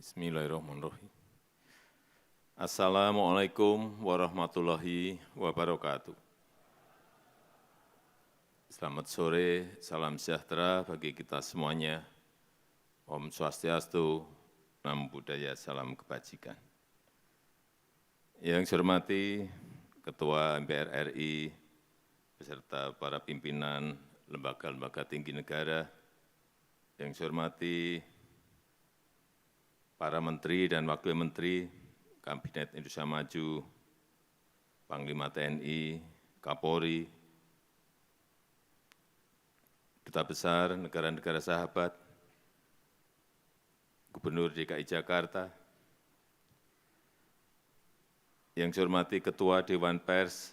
Bismillahirrahmanirrahim. Assalamualaikum warahmatullahi wabarakatuh. Selamat sore, salam sejahtera bagi kita semuanya. Om Swastiastu, Namo Buddhaya, salam kebajikan. Yang saya hormati Ketua MPR RI, beserta para pimpinan lembaga-lembaga tinggi negara, yang saya hormati para menteri dan wakil menteri, Kabinet Indonesia Maju, Panglima TNI, Kapolri, Duta Besar negara-negara sahabat, Gubernur DKI Jakarta, yang saya hormati Ketua Dewan Pers,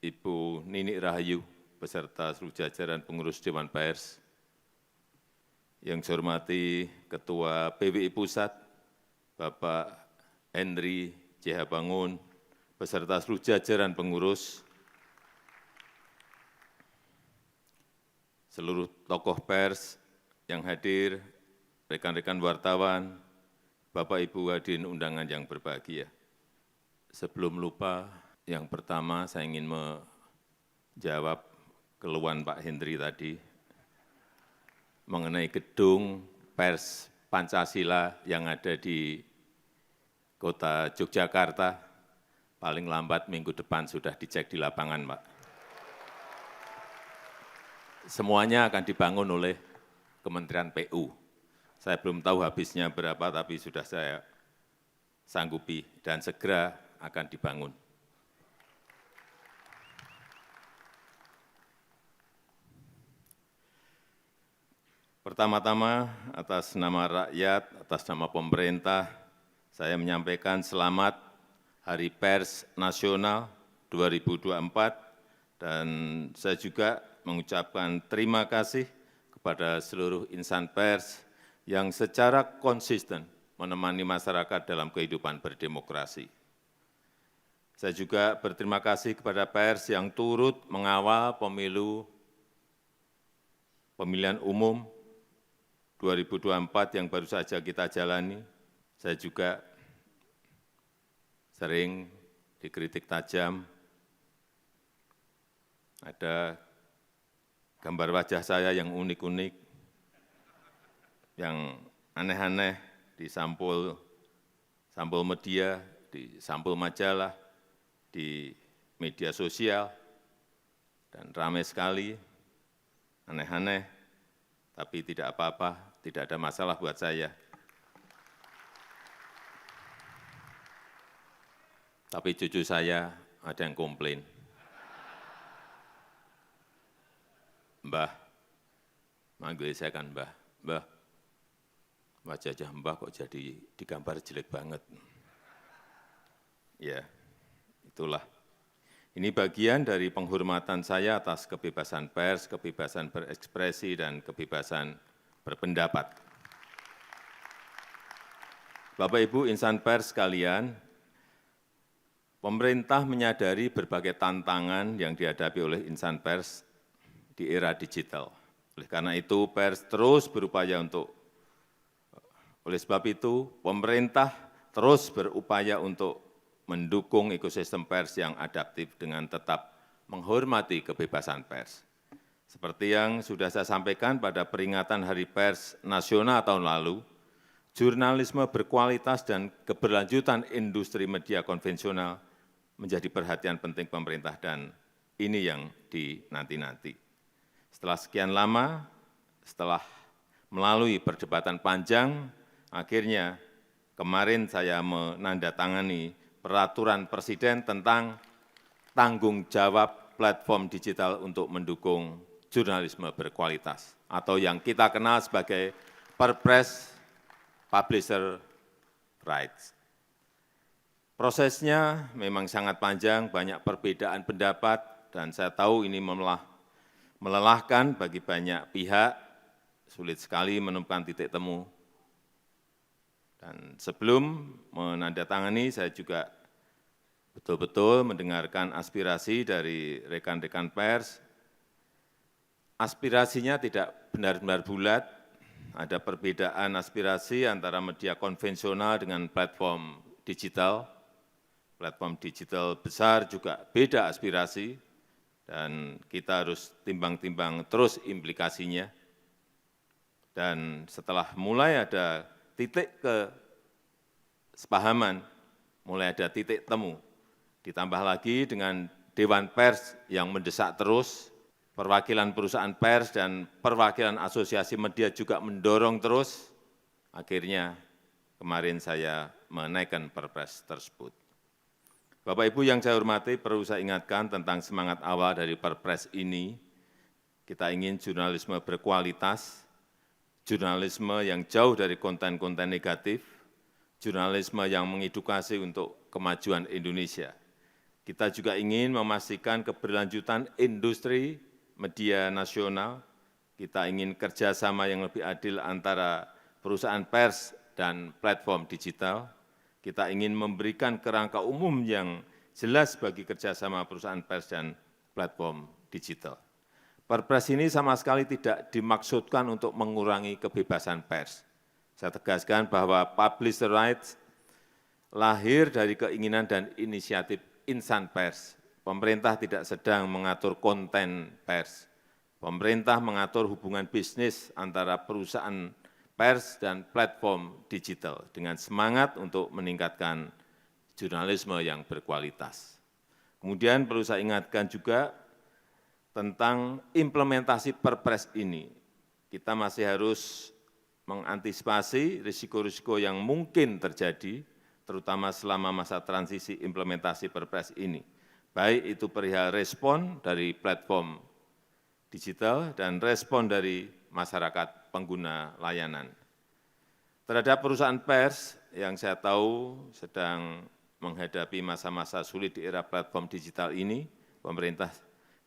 Ibu Nini Rahayu, beserta seluruh jajaran pengurus Dewan Pers, yang saya hormati Ketua PBI Pusat, Bapak Henry J.H. Bangun, beserta seluruh jajaran pengurus, seluruh tokoh pers yang hadir, rekan-rekan wartawan, Bapak Ibu hadirin undangan yang berbahagia. Sebelum lupa, yang pertama saya ingin menjawab keluhan Pak Henry tadi mengenai gedung pers Pancasila yang ada di Kota Yogyakarta, paling lambat minggu depan sudah dicek di lapangan, Pak. Semuanya akan dibangun oleh Kementerian PU. Saya belum tahu habisnya berapa, tapi sudah saya sanggupi dan segera akan dibangun. Pertama-tama, atas nama rakyat, atas nama pemerintah, saya menyampaikan selamat Hari Pers Nasional 2024 dan saya juga mengucapkan terima kasih kepada seluruh insan pers yang secara konsisten menemani masyarakat dalam kehidupan berdemokrasi. Saya juga berterima kasih kepada pers yang turut mengawal pemilihan umum 2024 yang baru saja kita jalani. Saya juga sering dikritik tajam, ada gambar wajah saya yang unik-unik, yang aneh-aneh di sampul media, di sampul majalah, di media sosial, dan ramai sekali, aneh-aneh, tapi tidak apa-apa, tidak ada masalah buat saya. Tapi cucu saya ada yang komplain. Mbah, manggil saya kan Mbah, Mbah, wajah Mbah kok jadi digambar jelek banget. Ya, itulah. Ini bagian dari penghormatan saya atas kebebasan pers, kebebasan berekspresi, dan kebebasan berpendapat. Bapak Ibu insan pers sekalian, pemerintah menyadari berbagai tantangan yang dihadapi oleh insan pers di era digital. Oleh karena itu, pers terus berupaya oleh sebab itu, pemerintah terus berupaya untuk mendukung ekosistem pers yang adaptif dengan tetap menghormati kebebasan pers. Seperti yang sudah saya sampaikan pada peringatan Hari Pers Nasional tahun lalu, jurnalisme berkualitas dan keberlanjutan industri media konvensional menjadi perhatian penting pemerintah dan ini yang dinanti-nanti. Setelah sekian lama, setelah melalui perdebatan panjang, akhirnya kemarin saya menandatangani peraturan presiden tentang tanggung jawab platform digital untuk mendukung jurnalisme berkualitas atau yang kita kenal sebagai Perpres Publisher Rights. Prosesnya memang sangat panjang, banyak perbedaan pendapat, dan saya tahu ini melelahkan bagi banyak pihak, sulit sekali menemukan titik temu. Dan sebelum menandatangani, saya juga betul-betul mendengarkan aspirasi dari rekan-rekan pers. Aspirasinya tidak benar-benar bulat, ada perbedaan aspirasi antara media konvensional dengan platform digital. Platform digital besar juga beda aspirasi, dan kita harus timbang-timbang terus implikasinya. Dan setelah mulai ada titik kesepahaman, mulai ada titik temu, ditambah lagi dengan Dewan Pers yang mendesak terus, perwakilan perusahaan pers dan perwakilan asosiasi media juga mendorong terus, akhirnya kemarin saya menaikkan Perpres tersebut. Bapak Ibu yang saya hormati, perlu saya ingatkan tentang semangat awal dari Perpres ini. Kita ingin jurnalisme berkualitas, jurnalisme yang jauh dari konten-konten negatif, jurnalisme yang mengedukasi untuk kemajuan Indonesia. Kita juga ingin memastikan keberlanjutan industri media nasional. Kita ingin kerjasama yang lebih adil antara perusahaan pers dan platform digital. Kita ingin memberikan kerangka umum yang jelas bagi kerjasama perusahaan pers dan platform digital. Perpres ini sama sekali tidak dimaksudkan untuk mengurangi kebebasan pers. Saya tegaskan bahwa publisher rights lahir dari keinginan dan inisiatif insan pers. Pemerintah tidak sedang mengatur konten pers. Pemerintah mengatur hubungan bisnis antara perusahaan pers dan platform digital dengan semangat untuk meningkatkan jurnalisme yang berkualitas. Kemudian perlu saya ingatkan juga tentang implementasi Perpres ini. Kita masih harus mengantisipasi risiko-risiko yang mungkin terjadi, terutama selama masa transisi implementasi Perpres ini. Baik itu perihal respon dari platform digital dan respon dari masyarakat pengguna layanan. Terhadap perusahaan pers yang saya tahu sedang menghadapi masa-masa sulit di era platform digital ini, pemerintah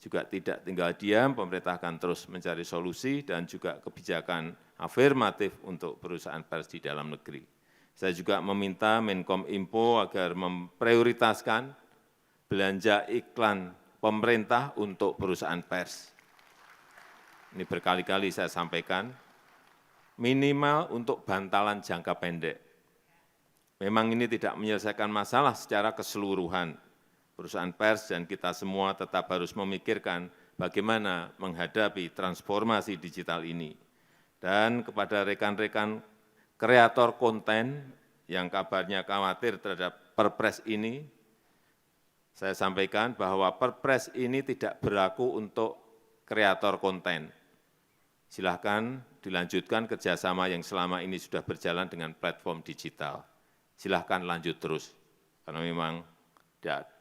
juga tidak tinggal diam, pemerintah akan terus mencari solusi dan juga kebijakan afirmatif untuk perusahaan pers di dalam negeri. Saya juga meminta Menkominfo agar memprioritaskan belanja iklan pemerintah untuk perusahaan pers. Ini berkali-kali saya sampaikan, minimal untuk bantalan jangka pendek. Memang ini tidak menyelesaikan masalah secara keseluruhan. Perusahaan pers dan kita semua tetap harus memikirkan bagaimana menghadapi transformasi digital ini. Dan kepada rekan-rekan kreator konten yang kabarnya khawatir terhadap Perpres ini, saya sampaikan bahwa Perpres ini tidak berlaku untuk kreator konten. Silahkan dilanjutkan kerjasama yang selama ini sudah berjalan dengan platform digital. Silahkan lanjut terus, karena memang tidak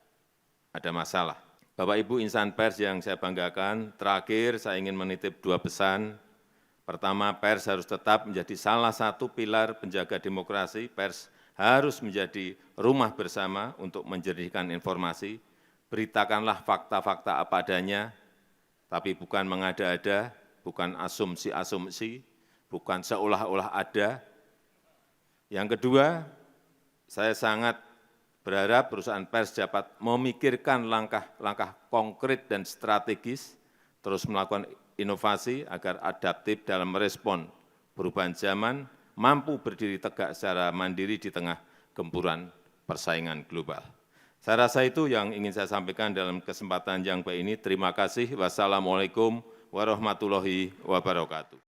ada masalah. Bapak Ibu insan pers yang saya banggakan, terakhir saya ingin menitip dua pesan. Pertama, pers harus tetap menjadi salah satu pilar penjaga demokrasi. Pers harus menjadi rumah bersama untuk menjernihkan informasi. Beritakanlah fakta-fakta apa adanya, tapi bukan mengada-ada, bukan asumsi-asumsi, bukan seolah-olah ada. Yang kedua, saya sangat berharap perusahaan pers dapat memikirkan langkah-langkah konkret dan strategis, terus melakukan inovasi agar adaptif dalam merespon perubahan zaman, mampu berdiri tegak secara mandiri di tengah gempuran persaingan global. Saya rasa itu yang ingin saya sampaikan dalam kesempatan yang baik ini. Terima kasih. Wassalamualaikum warahmatullahi wabarakatuh.